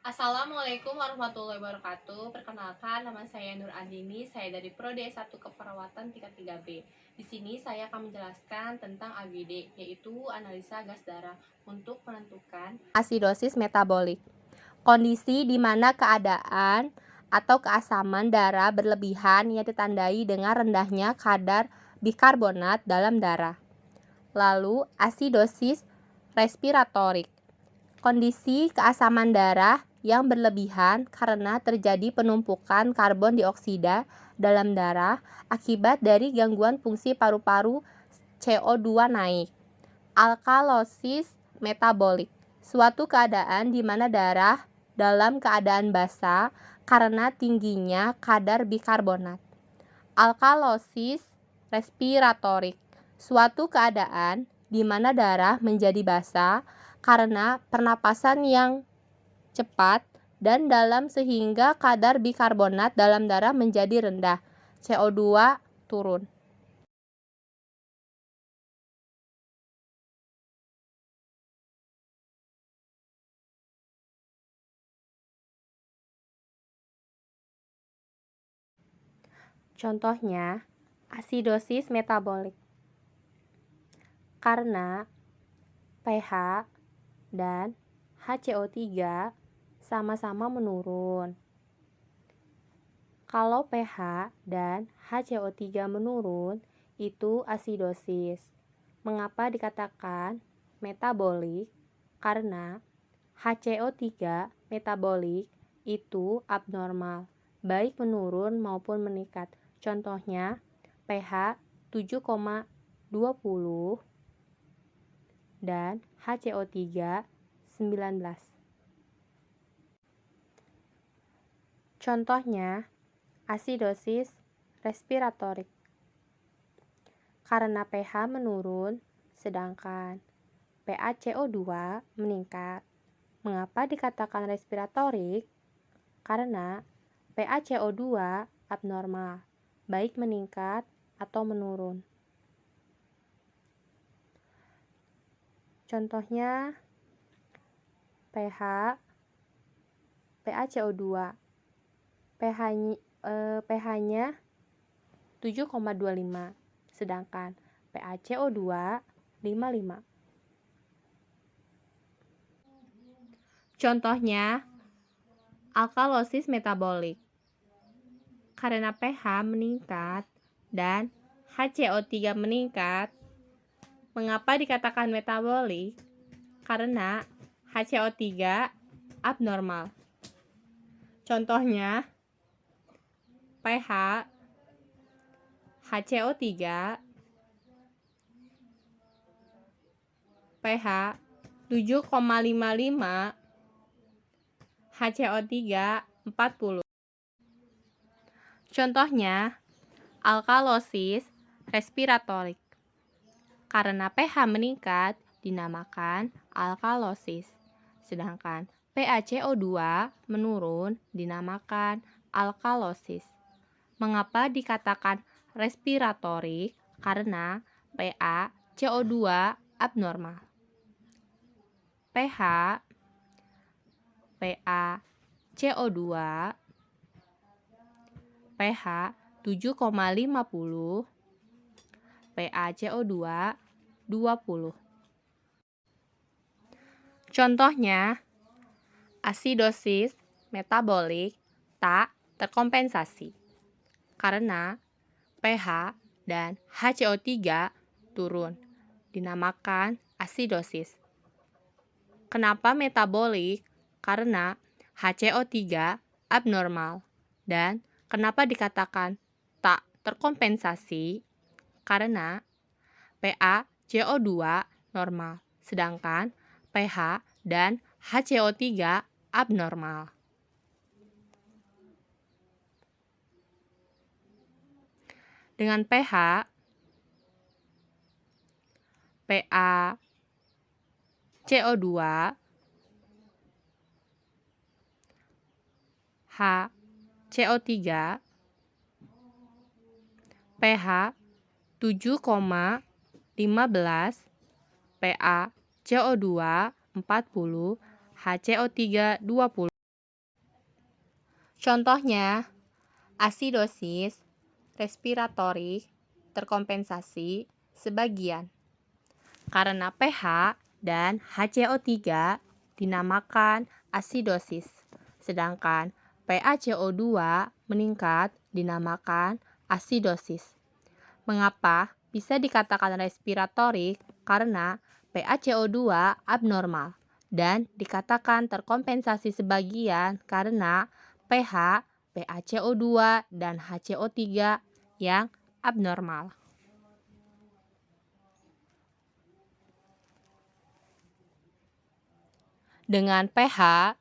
Assalamualaikum warahmatullahi wabarakatuh. Perkenalkan, nama saya Nur Andini. Saya dari Prodi S1 Keperawatan tingkat 3B. Di sini saya akan menjelaskan tentang AGD, yaitu analisa gas darah untuk menentukan asidosis metabolik. Kondisi di mana keadaan atau keasaman darah berlebihan yang ditandai dengan rendahnya kadar bikarbonat dalam darah. Lalu, asidosis respiratorik. Kondisi keasaman darah yang berlebihan karena terjadi penumpukan karbon dioksida dalam darah akibat dari gangguan fungsi paru-paru, CO2 naik. Alkalosis metabolik, suatu keadaan di mana darah dalam keadaan basa karena tingginya kadar bikarbonat. Alkalosis respiratorik, suatu keadaan di mana darah menjadi basa karena pernapasan yang cepat dan dalam sehingga kadar bikarbonat dalam darah menjadi rendah, CO2 turun. Contohnya, asidosis metabolik. Karena pH dan HCO3 sama-sama menurun. Kalau pH dan HCO3 menurun, itu asidosis. Mengapa dikatakan metabolik? Karena HCO3 metabolik itu abnormal, baik menurun maupun meningkat. Contohnya, pH 7,20 dan HCO3 19. Contohnya, asidosis respiratorik. Karena pH menurun, sedangkan PaCO2 meningkat. Mengapa dikatakan respiratorik? Karena PaCO2 abnormal, baik meningkat atau menurun. Contohnya, PaCO2. pH-nya 7,25, sedangkan PaCO2 55. Contohnya, alkalosis metabolik. Karena pH meningkat dan HCO3 meningkat. Mengapa dikatakan metabolik? Karena HCO3 abnormal. Contohnya, pH HCO3 pH 7,55, HCO3 40. Contohnya, alkalosis respiratorik. Karena pH meningkat dinamakan alkalosis, sedangkan PaCO2 menurun dinamakan alkalosis. Mengapa dikatakan respiratorik? Karena PaCO2 abnormal. PaCO2 pH 7,50, PaCO2 20. Contohnya, asidosis metabolik tak terkompensasi karena pH dan HCO3 turun, dinamakan asidosis. Kenapa metabolik? Karena HCO3 abnormal. Dan kenapa dikatakan tak terkompensasi? Karena PaCO2 normal, sedangkan pH dan HCO3 abnormal. Dengan pH, PaCO2, HCO3, pH 7,15, PaCO2 40, HCO3 20. Contohnya, asidosis respiratorik terkompensasi sebagian karena pH dan HCO3 dinamakan asidosis, sedangkan PaCO2 meningkat dinamakan asidosis. Mengapa bisa dikatakan respiratorik? Karena PaCO2 abnormal dan dikatakan terkompensasi sebagian karena pH, PaCO2, dan HCO3 yang abnormal. Dengan pH,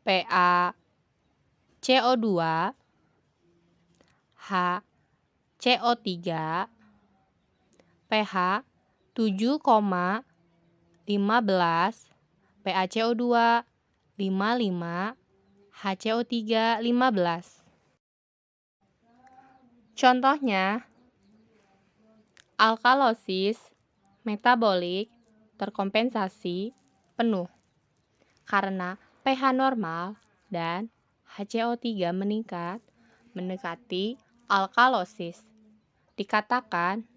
PaCO2, HCO3, pH 7,15, PaCO2 55, HCO3 15. Contohnya, alkalosis metabolik terkompensasi penuh karena pH normal dan HCO3 meningkat mendekati alkalosis. Dikatakan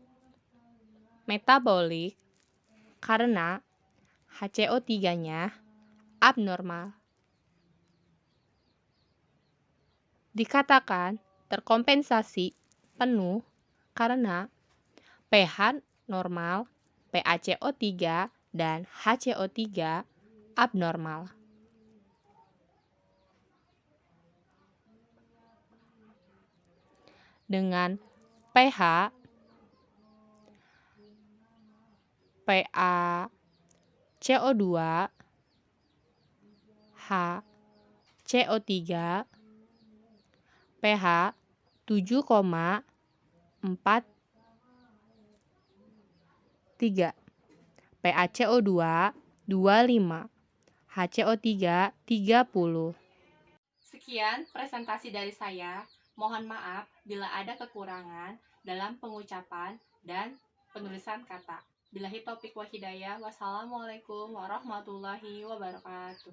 metabolik karena HCO3-nya abnormal. Dikatakan terkompensasi penuh karena pH normal, PaCO3, dan HCO3 abnormal. Dengan pH, PaCO2, HCO3, pH 7,43, PaCO2 25, HCO3 30. Sekian presentasi dari saya. Mohon maaf bila ada kekurangan dalam pengucapan dan penulisan kata. Billahi taufiq wa hidayah. Wassalamualaikum warahmatullahi wabarakatuh.